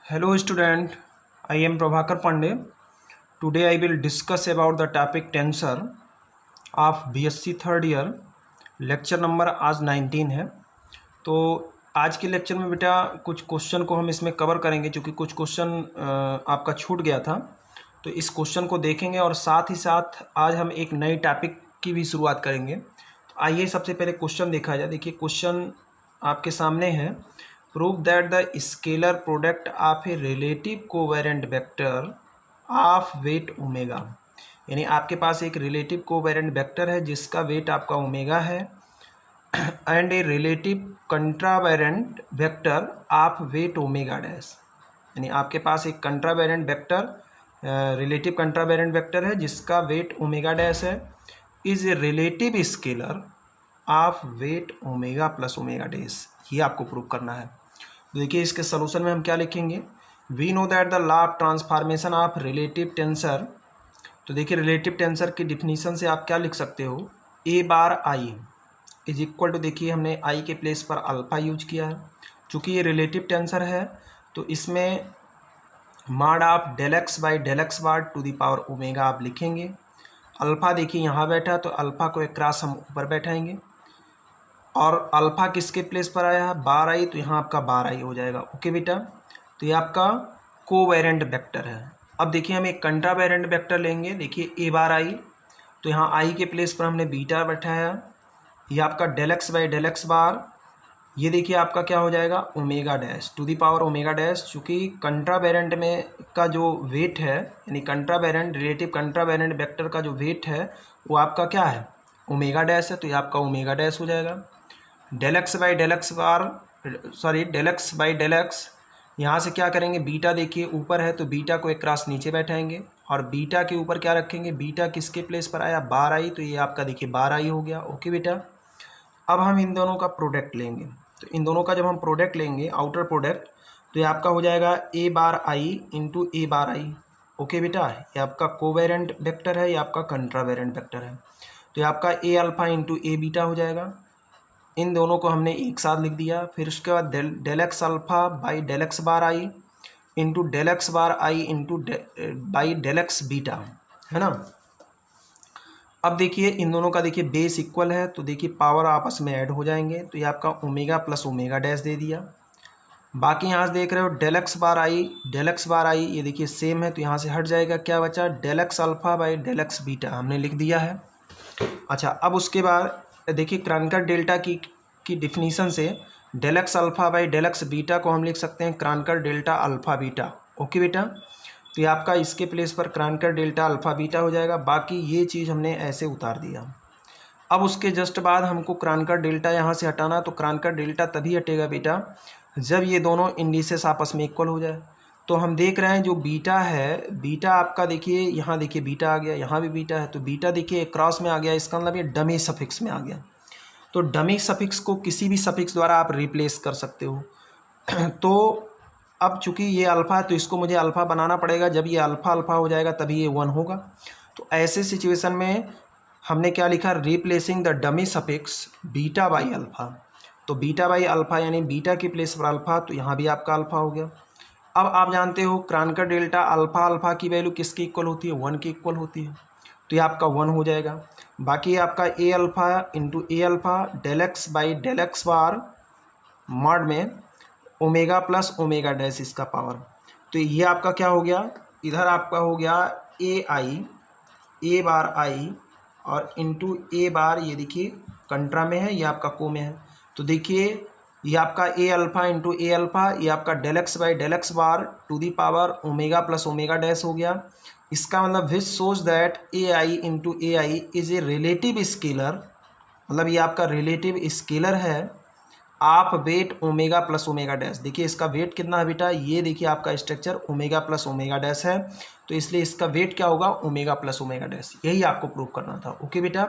Hello student, I am Prabhakar Pandey. Today I will discuss about the topic tensor of BSc third year. Lecture number आज 19 है। तो आज के lecture में बेटा कुछ क्वेश्चन को हम इसमें कवर करेंगे, क्योंकि कुछ क्वेश्चन आपका छूट गया था। तो इस क्वेश्चन को देखेंगे और साथ ही साथ आज हम एक नई टॉपिक की भी शुरुआत करेंगे। तो आइए सबसे पहले क्वेश्चन देखा जाए। देखिए क्वेश्चन आपके सामने है। Prove that the scalar product of a relative covariant vector of weight omega, यानी आपके पास एक रिलेटिव कोवेरिएंट वेक्टर है जिसका वेट आपका ओमेगा है, and a relative contravariant vector of weight omega dash, यानी आपके पास एक contravariant vector relative contravariant vector है जिसका वेट ओमेगा डैश है, is a relative scalar of weight omega plus omega dash. ये आपको प्रूव करना है। तो देखिए इसके सोल्यूशन में हम क्या लिखेंगे। We know that the law of transformation of relative tensor. तो देखिए रिलेटिव टेंसर की डिफिनीशन से आप क्या लिख सकते हो, ए बार आई इज इक्वल टू, देखिए हमने आई के प्लेस पर अल्फा यूज किया है। चूँकि ये रिलेटिव टेंसर है तो इसमें mod of del x by del x bar to the power omega आप लिखेंगे। अल्फ़ा देखिए यहाँ बैठा तो अल्फ़ा को एक क्रॉस हम ऊपर बैठाएंगे, और अल्फ़ा किसके प्लेस पर आया है, बार आई, तो यहाँ आपका बार आई हो जाएगा। ओके बेटा, तो ये आपका कोवेरिएंट वेक्टर है। अब देखिए हम एक कंट्रावेरिएंट वेक्टर लेंगे। देखिए ए बार आई, तो यहाँ आई के प्लेस पर हमने बीटा बैठाया। ये आपका del x by del x bar, ये देखिए आपका क्या हो जाएगा, omega dash to the power omega dash. चूँकि कंट्रावेरिएंट में का जो वेट है, यानी कंट्रावेरिएंट रिलेटिव कंट्रावेरिएंट वेक्टर का जो वेट है वो आपका क्या है, ओमेगा डैश है, तो ये आपका ओमेगा डैश हो जाएगा। Del x by del x bar, sorry del x by del x, यहाँ से क्या करेंगे, बीटा देखिए ऊपर है तो बीटा को एक क्रॉस नीचे बैठाएंगे, और बीटा के ऊपर क्या रखेंगे, बीटा किसके प्लेस पर आया, बार आई, तो ये आपका देखिए बार आई हो गया। ओके बेटा, अब हम इन दोनों का प्रोडक्ट लेंगे। तो इन दोनों का जब हम प्रोडक्ट लेंगे, आउटर प्रोडक्ट, तो ये आपका हो जाएगा ए बार i into A bar I. Okay बेटा, ये आपका कोवेरिएंट वेक्टर है, ये आपका कंट्रावेरिएंट वेक्टर है, तो ये आपका ए अल्फा इंटू ए बीटा हो जाएगा। इन दोनों को हमने एक साथ लिख दिया। फिर उसके बाद del x alpha by del x bar i into del x bar i into by del x beta, है ना। अब देखिए इन दोनों का देखिए बेस इक्वल है, तो देखिए पावर आपस में ऐड हो जाएंगे, तो ये आपका ओमेगा प्लस ओमेगा डैश दे दिया। बाकी यहाँ से देख रहे हो डेल एक्स बार आई, ये देखिए सेम है, तो यहाँ से हट जाएगा, क्या बचा, del x alpha by del x beta हमने लिख दिया है। अच्छा, अब उसके बाद देखिए क्रांकर डेल्टा की डिफिनीशन से del x alpha by del x beta को हम लिख सकते हैं Kronecker delta alpha beta. Okay बेटा, तो ये आपका इसके प्लेस पर क्रांकर डेल्टा अल्फ़ा बीटा हो जाएगा। बाकी ये चीज़ हमने ऐसे उतार दिया। अब उसके जस्ट बाद हमको क्रांकर डेल्टा यहाँ से हटाना, तो क्रांकर डेल्टा तभी हटेगा बेटा जब ये दोनों इंडिसेस आपस में इक्वल हो जाए। तो हम देख रहे हैं जो बीटा है, बीटा आपका देखिए यहाँ देखिए बीटा आ गया, यहाँ भी बीटा है, तो बीटा देखिए क्रॉस में आ गया, इसका मतलब ये डमी सफिक्स में आ गया। तो डमी सफिक्स को किसी भी सफिक्स द्वारा आप रिप्लेस कर सकते हो। तो अब चूंकि ये अल्फ़ा है तो इसको मुझे अल्फ़ा बनाना पड़ेगा, जब ये अल्फ़ा अल्फ़ा हो जाएगा तभी ये 1 होगा। तो ऐसे सिचुएशन में हमने क्या लिखा, replacing the dummy suffix beta by alpha. तो बीटा बाई अल्फ़ा यानी बीटा की प्लेस पर अल्फ़ा, तो यहाँ भी आपका अल्फ़ा हो गया। अब आप जानते हो क्रांकर डेल्टा अल्फ़ा अल्फ़ा की वैल्यू किसकी इक्वल होती है, 1 की इक्वल होती है, तो ये आपका 1 हो जाएगा। बाकी आपका a alpha into a alpha del x by del x bar mod में ओमेगा प्लस ओमेगा डैश इसका पावर, तो ये आपका क्या हो गया, इधर आपका हो गया ए आई, ए बार आई और इंटू ए बार, ये देखिए कंट्रा में है, ये आपका को में है, तो देखिए ये आपका a alpha into a alpha, ये आपका del x by del x bar to the power omega plus omega dash हो गया। इसका मतलब which shows that a i into a i is a relative scalar, मतलब ये आपका रिलेटिव स्केलर है आप weight omega plus omega dash. देखिए इसका वेट कितना है बेटा, ये देखिए आपका structure omega plus omega dash है, तो इसलिए इसका वेट क्या होगा, ओमेगा प्लस ओमेगा डैश। यही आपको प्रूव करना था। ओके बेटा,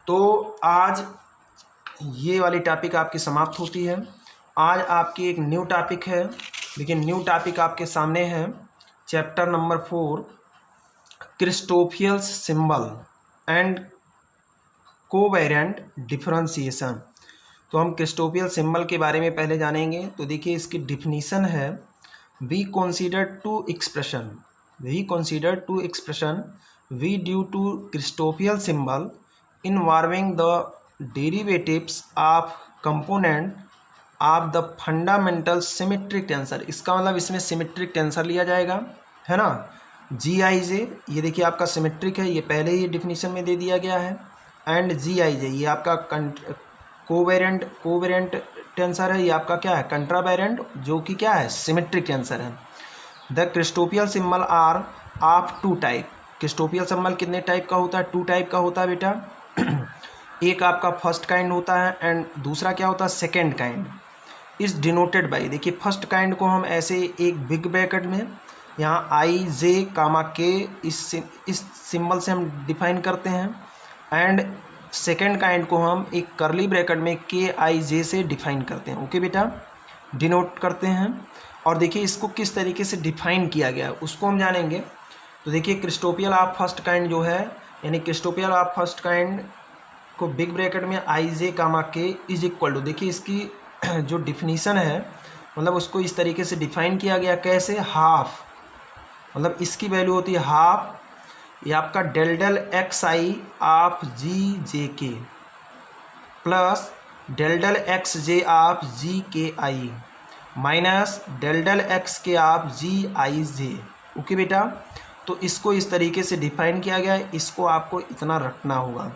तो आज ये वाली टॉपिक आपकी समाप्त होती है। आज आपकी एक न्यू टॉपिक है, लेकिन न्यू टॉपिक आपके सामने है chapter number 4 Christoffel's symbol and covariant differentiation. तो हम क्रिस्टोफियल सिंबल के बारे में पहले जानेंगे। तो देखिए इसकी डिफिनीशन है we consider two expression v due to Christopial symbol involving the derivatives of component of the fundamental symmetric tensor। इसका मतलब इसमें सिमेट्रिक टेंसर लिया जाएगा, है ना। जी आई जे ये देखिए आपका सिमेट्रिक है, ये पहले ही डिफिनीशन में दे दिया गया है। एंड जी आई जे ये आपका कोवेरिएंट टेंसर है, ये आपका क्या है कंट्रावेरिएंट, जो कि क्या है सिमेट्रिक टेंसर है। The Christoffel symbol are of two type. Christoffel symbol कितने टाइप का होता है? टू टाइप का होता है बेटा। एक आपका फर्स्ट काइंड होता है एंड दूसरा क्या होता है second kind. Is denoted by, देखिए फर्स्ट काइंड को हम ऐसे एक बिग ब्रैकेट में यहाँ आई जे कामा के इस सिंबल से हम डिफाइन करते हैं, एंड सेकेंड काइंड को हम एक करली ब्रैकेट में के आई जे से डिफाइन करते हैं। ओके बेटा, डिनोट करते हैं। और देखिए इसको किस तरीके से डिफाइन किया गया है उसको हम जानेंगे। तो देखिए क्रिस्टोपियल ऑफ फर्स्ट काइंड जो है, यानी क्रिस्टोपियल ऑफ फर्स्ट काइंड को बिग ब्रैकेट में आई j comma k is equal to, देखिए इसकी जो डिफिनीसन है मतलब उसको इस तरीके से डिफाइन किया गया। कैसे? हाफ, मतलब इसकी वैल्यू होती है हाफ, ये आपका del x i of g j k plus del x j of g k i minus del x k of g i j. Okay बेटा, तो इसको इस तरीके से डिफाइन किया गया है, इसको आपको इतना रखना होगा।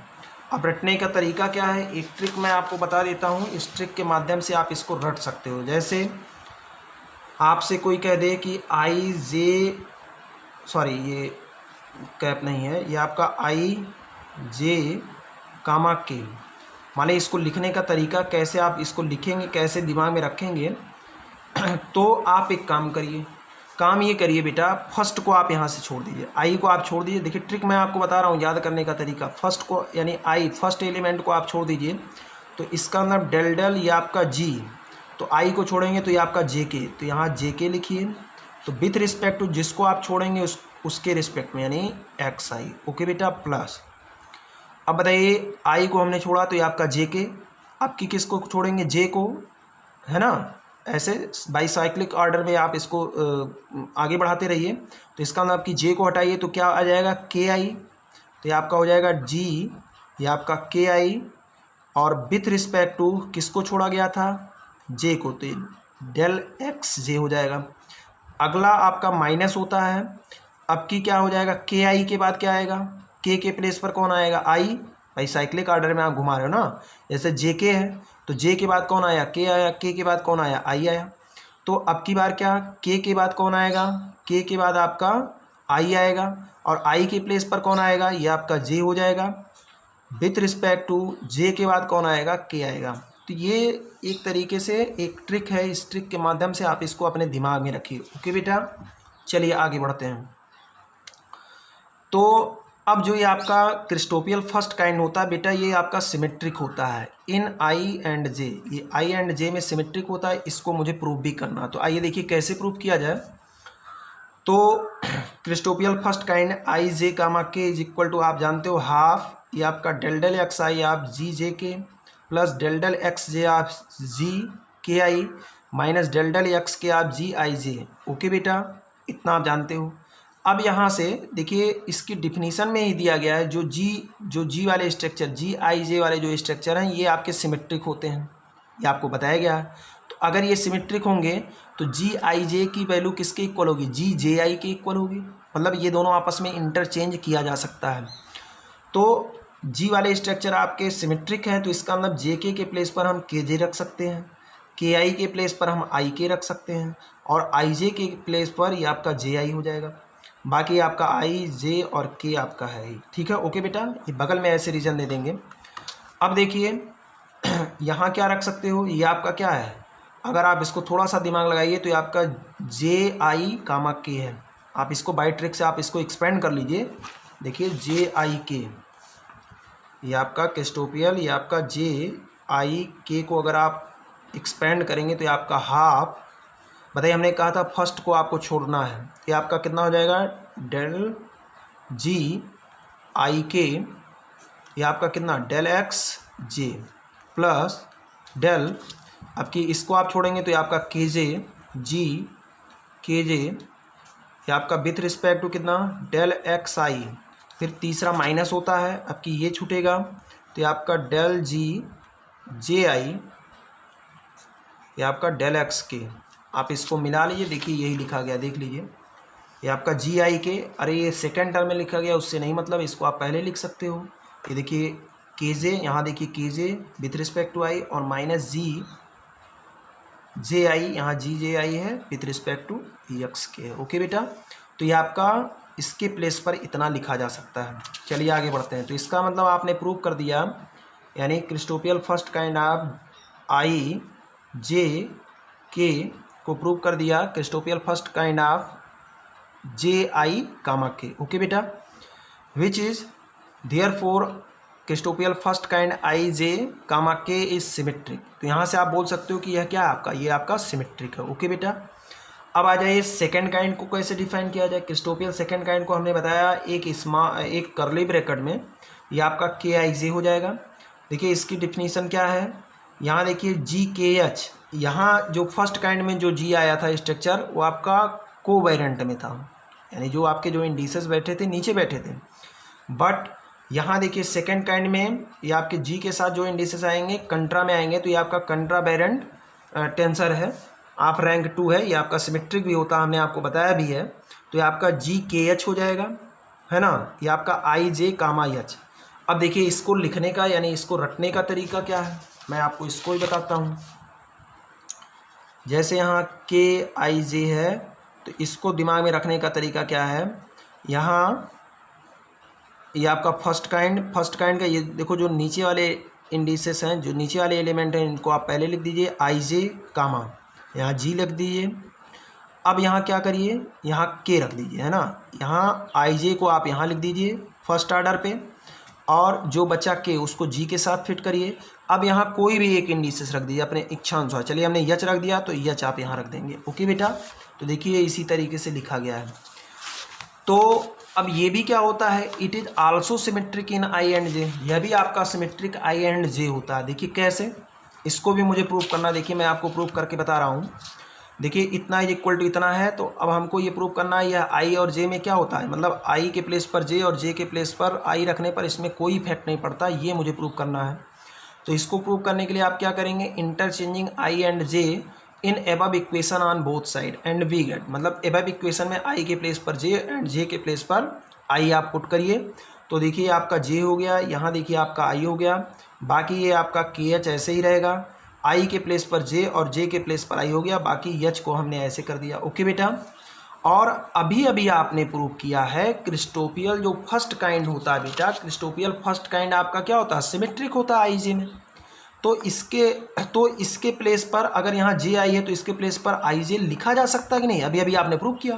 अब रटने का तरीका क्या है, एक ट्रिक मैं आपको बता देता हूँ, इस ट्रिक के माध्यम से आप इसको रट सकते हो। जैसे आपसे कोई कह दे कि आई जे, सॉरी ये कैप नहीं है, ये आपका आई जे कामा के, माने इसको लिखने का तरीका कैसे आप इसको लिखेंगे, कैसे दिमाग में रखेंगे। तो आप एक काम करिए, काम ये करिए बेटा, फर्स्ट को आप यहाँ से छोड़ दीजिए, आई को आप छोड़ दीजिए। देखिए ट्रिक मैं आपको बता रहा हूँ याद करने का तरीका। फर्स्ट को यानी आई फर्स्ट एलिमेंट को आप छोड़ दीजिए, तो इसका मतलब डेल ये आपका जी, तो आई को छोड़ेंगे तो ये आपका जे के, तो यहाँ जे के लिखिए। तो विथ रिस्पेक्ट टू जिसको आप छोड़ेंगे उसके रिस्पेक्ट में यानी एक्स आई। ओके बेटा, प्लस अब बताइए आई को हमने छोड़ा तो ये आपका जे के, आपकी किसको छोड़ेंगे? जे को, है ना। ऐसे बाईसाइक्लिक ऑर्डर में आप इसको आगे बढ़ाते रहिए। तो इसका मतलब आपकी जे को हटाइए तो क्या आ जाएगा? के आई, तो ये आपका हो जाएगा जी, ये आपका के आई, और विथ रिस्पेक्ट टू किसको छोड़ा गया था? जे को, तो डेल एक्स जे हो जाएगा। अगला आपका माइनस होता है, अब की क्या हो जाएगा? के आई के बाद क्या आएगा? के प्लेस पर कौन आएगा? आई। भाई साइक्लिक ऑर्डर में आप घुमा रहे हो ना, जैसे जे के है तो जे के बाद कौन आया? के आया, के बाद कौन आया? आई आया। तो अब की बार क्या, के बाद कौन आएगा? के बाद आपका आई आएगा, और आई के प्लेस पर कौन आएगा? ये आपका जे हो जाएगा। विथ रिस्पेक्ट टू जे के बाद कौन आएगा? के आएगा। तो ये एक तरीके से एक ट्रिक है, इस ट्रिक के माध्यम से आप इसको अपने दिमाग में रखिए। ओके बेटा, चलिए आगे बढ़ते हैं। तो अब जो ये आपका क्रिस्टोपियल फर्स्ट काइंड होता है बेटा, ये आपका सिमेट्रिक होता है इन आई एंड जे, ये आई एंड जे में सिमेट्रिक होता है। इसको मुझे प्रूव भी करना, तो आइए देखिए कैसे प्रूव किया जाए। तो क्रिस्टोपियल first kind i j comma k is equal to, आप जानते हो हाफ, ये आपका डेल एक्स आई आप जी j k plus del x जे आप जी k i minus del x के आप जी आई जे। ओके बेटा, इतना आप जानते हो। अब यहाँ से देखिए इसकी डिफिनीशन में ही दिया गया है जो जी वाले स्ट्रक्चर, जी आई जे वाले जो स्ट्रक्चर हैं ये आपके सिमेट्रिक होते हैं, ये आपको बताया गया है। तो अगर ये सिमेट्रिक होंगे तो जी आई जे की वैल्यू किसके इक्वल होगी? जी जे आई के इक्वल होगी, मतलब ये दोनों आपस में इंटरचेंज किया जा सकता है। तो जी वाले स्ट्रक्चर आपके सिमेट्रिक हैं, तो इसका मतलब जे के प्लेस पर हम के जे रख सकते हैं, के आई के प्लेस पर हम आई के रख सकते हैं, और आई जे के प्लेस पर ये आपका जे आई हो जाएगा। बाकी आपका आई जे और के आपका है ही, ठीक है। ओके बेटा, ये बगल में ऐसे रीजन दे देंगे। अब देखिए यहाँ क्या रख सकते हो, ये आपका क्या है, अगर आप इसको थोड़ा सा दिमाग लगाइए तो ये आपका जे आई कामा के है। आप इसको बाई ट्रिक से आप इसको एक्सपेंड कर लीजिए। देखिए जे आई के, ये आपका क्रिस्टोपियल, ये आपका जे आई के को अगर आप एक्सपेंड करेंगे तो ये आपका हाफ, बताइए हमने कहा था फर्स्ट को आपको छोड़ना है, ये आपका कितना हो जाएगा? डेल जी आई के, ये आपका कितना? डेल एक्स जे प्लस डेल, आपकी इसको आप छोड़ेंगे तो ये आपका के जे जी के जे, ये आपका विथ रिस्पेक्ट टू कितना डेल एक्स आई, फिर तीसरा माइनस होता है, आपकी ये छूटेगा तो ये आपका डेल जी जे आई, ये आपका डेल एक्स के, आप इसको मिला लीजिए, देखिए यही लिखा गया, देख लीजिए ये आपका जी आई के, अरे ये सेकेंड टर्म में लिखा गया, उससे नहीं मतलब, इसको आप पहले लिख सकते हो। ये देखिए के जे, यहाँ देखिए के जे विथ रिस्पेक्ट टू आई और माइनस जी जे आई, यहाँ जी जे आई है विथ रिस्पेक्ट टू एक्स के। ओके बेटा, तो ये आपका इसके प्लेस पर इतना लिखा जा सकता है। चलिए आगे बढ़ते हैं। तो इसका मतलब आपने प्रूव कर दिया, यानी Christoffel first kind of i j k को प्रूव कर दिया, Christoffel first kind of j i comma k. Okay बेटा, which is there for Christoffel first kind i j comma k is symmetric. तो यहाँ से आप बोल सकते हो कि यह क्या है आपका, ये आपका सिमेट्रिक है। ओके बेटा, अब आ जाइए सेकेंड काइंड को कैसे डिफाइन किया जाए। क्रिस्टोपियल सेकेंड काइंड को हमने बताया एक करली ब्रैकेट में ये आपका के आई जे हो जाएगा। देखिए इसकी डिफिनीशन क्या है, यहाँ देखिए जी के एच, यहाँ जो फर्स्ट काइंड में जो जी आया था स्ट्रक्चर वो आपका कोवेरिएंट में था, यानी जो आपके जो इंडिसेस बैठे थे नीचे बैठे थे। बट यहाँ देखिए सेकेंड काइंड में ये आपके जी के साथ जो इंडिसेस आएंगे कंट्रा में आएंगे, तो ये आपका कंट्रा वेरिएंट टेंसर है, आप रैंक 2 है, ये आपका सिमेट्रिक भी होता है, हमने आपको बताया भी है। तो ये आपका जी के एच हो जाएगा, है ना, ये आपका आई जे कामा एच। अब देखिए इसको लिखने का यानी इसको रटने का तरीका क्या है, मैं आपको इसको ही बताता हूँ। जैसे यहाँ के आई जे है, तो इसको दिमाग में रखने का तरीका क्या है, यहाँ ये आपका फर्स्ट काइंड का ये देखो जो नीचे वाले इंडिसेस हैं, जो नीचे वाले एलिमेंट हैं, इनको आप पहले लिख दीजिए आई जे कामा, यहाँ जी लिख दीजिए। अब यहाँ क्या करिए, यहाँ के रख दीजिए, है ना, यहाँ आई जे को आप यहाँ लिख दीजिए फर्स्ट ऑर्डर पे, और जो बचा के उसको जी के साथ फिट करिए। अब यहाँ कोई भी एक इंडिसेस रख दीजिए अपने इच्छा अनुसार, चलिए हमने यच रख दिया तो यच आप यहाँ रख देंगे। ओके बेटा, तो देखिए इसी तरीके से लिखा गया है। तो अब ये भी क्या होता है, it is also symmetric in i and j, यह भी आपका सिमेट्रिक आई एंड जे होता है। देखिए कैसे, इसको भी मुझे प्रूव करना, देखिए मैं आपको प्रूव करके बता रहा हूँ। देखिए इतना इज इक्वल टू इतना है, तो अब हमको ये प्रूव करना है यह आई और जे में क्या होता है, मतलब आई के प्लेस पर जे और जे के प्लेस पर आई रखने पर इसमें कोई इफेक्ट नहीं पड़ता, ये मुझे प्रूव करना है। तो इसको प्रूव करने के लिए आप क्या करेंगे, interchanging i and j in above equation on both side and we get, मतलब एबव इक्वेशन में आई के प्लेस पर जे एंड जे के प्लेस पर आई आप पुट करिए। तो देखिए आपका जे हो गया, यहाँ देखिए आपका आई हो गया, बाकी ये आपका के एच ऐसे ही रहेगा, आई के प्लेस पर जे और जे के प्लेस पर आई हो गया, बाकी एच को हमने ऐसे कर दिया। ओके बेटा, और अभी अभी आपने प्रूव किया है क्रिस्टोपियल जो फर्स्ट काइंड होता है बेटा, क्रिस्टोपियल फर्स्ट काइंड आपका क्या होता है, सिमेट्रिक होता है आई जे में। तो इसके प्लेस पर अगर यहाँ जे आई है तो इसके प्लेस पर आई जे लिखा जा सकता है कि नहीं, अभी अभी आपने प्रूव किया।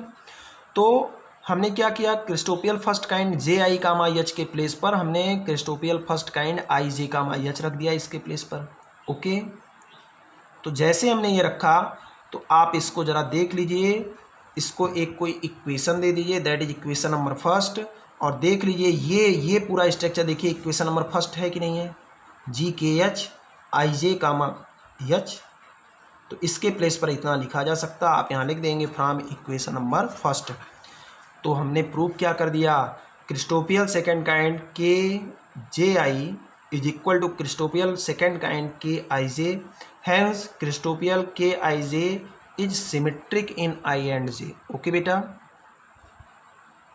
तो हमने क्या किया, Christoffel first kind j i comma h के प्लेस पर हमने Christoffel first kind i j comma h रख दिया इसके प्लेस पर। ओके, तो जैसे हमने ये रखा तो आप इसको ज़रा देख लीजिए, इसको एक कोई इक्वेशन दे दीजिए, that is equation number first, और देख लीजिए ये पूरा स्ट्रक्चर देखिए इक्वेशन नंबर फर्स्ट है कि नहीं है, जी के H I j comma H. तो इसके प्लेस पर इतना लिखा जा सकता, आप यहाँ लिख देंगे फ्रॉम इक्वेशन नंबर फर्स्ट। तो हमने प्रूव क्या कर दिया, क्रिस्टोपियल second kind k j i is equal to Christoffel second kind k i j, hence Christoffel k i j is symmetric in i and j. Okay बेटा,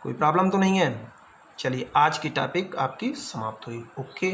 कोई problem तो नहीं है। चलिए आज की टॉपिक आपकी समाप्त हुई। ओके।